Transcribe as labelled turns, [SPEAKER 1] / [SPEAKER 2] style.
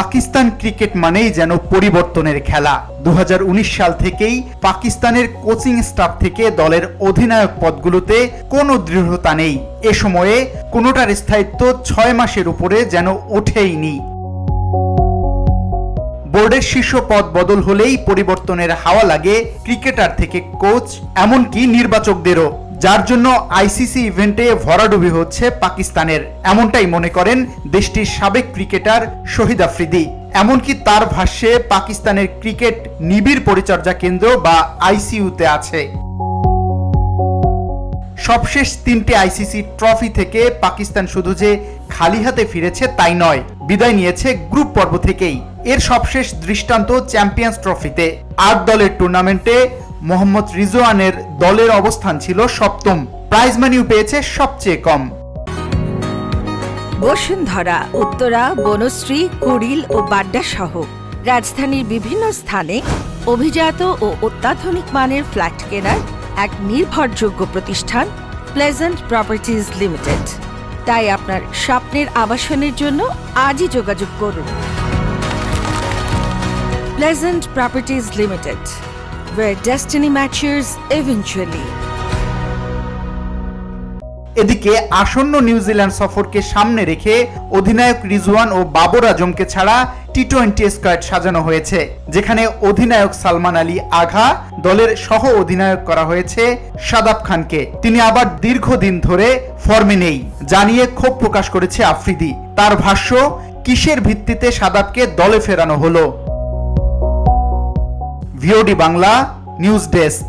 [SPEAKER 1] Pakistan cricket মানেই যেন পরিবর্তনের খেলা। 2019 সাল থেকেই পাকিস্তানের কোচিং স্টাফ থেকে দলের অধিনায়ক পদগুলোতে কোনো দৃঢ়তা নেই। এ সময়ে কোনোটার স্থায়িত্ব 6 মাসের উপরে যেন ওঠেইনি। বোর্ডের শীর্ষ পদ বদল হলেই পরিবর্তনের হাওয়া লাগে ক্রিকেটার থেকে কোচ, এমনকি নির্বাচকদেরও, যার জন্য আইসিসি ইভেন্টে ভরাডুবি হচ্ছে পাকিস্তানের, এমনটাই মনে করেন দেশটির সাবেক ক্রিকেটার শহীদ আফ্রিদি। এমনকি তার ভাষ্যে পাকিস্তানের ক্রিকেট নিবিড় পরিচর্যা কেন্দ্র বা আইসিইউতে আছে। সবশেষ 3টে আইসিসি ট্রফি থেকে পাকিস্তান শুধু যে খালি হাতে ফিরেছে তাই নয়, বিদায় নিয়েছে গ্রুপ পর্ব থেকেই। এর সবশেষ দৃষ্টান্ত চ্যাম্পিয়ন্স ট্রফিতে 8 দলের টুর্নামেন্টে মোহাম্মদ রিজওয়ানের দলের অবস্থান ছিল 7ম, প্রাইজ মানিও পেয়েছে সবচেয়ে কম।
[SPEAKER 2] বসুন্ধরা, উত্তরা, বনশ্রী, কুড়িল ও বাড্ডা সহ রাজধানীর বিভিন্ন স্থানে অভিজাত ও অত্যাধুনিক মানের ফ্ল্যাট কেনার এক নির্ভরযোগ্য প্রতিষ্ঠান প্লেজেন্ট প্রপার্টিজ লিমিটেড। তাই আপনার স্বপ্নের আবাসনের জন্য আজই যোগাযোগ করুন। Pleasant properties limited, where destiny matches eventually.
[SPEAKER 1] এদিকে আসন্ন নিউজিল্যান্ড সফরকে সামনে রেখে অধিনায়ক রিজওয়ান ও বাবর আজমকে ছাড়া টি-20 স্কোয়াড সাজানো হয়েছে, যেখানে অধিনায়ক সালমান আলী আঘা, দলের সহ অধিনায়ক করা হয়েছে শাদাব খানকে। তিনি আবার দীর্ঘদিন ধরে ফর্মে নেই জানিয়ে ক্ষোভ প্রকাশ করেছে আফ্রিদি। তার ভাষ্য, কিসের ভিত্তিতে শাদাবকে দলে ফেরানো হলো। VOD Bangla news desk.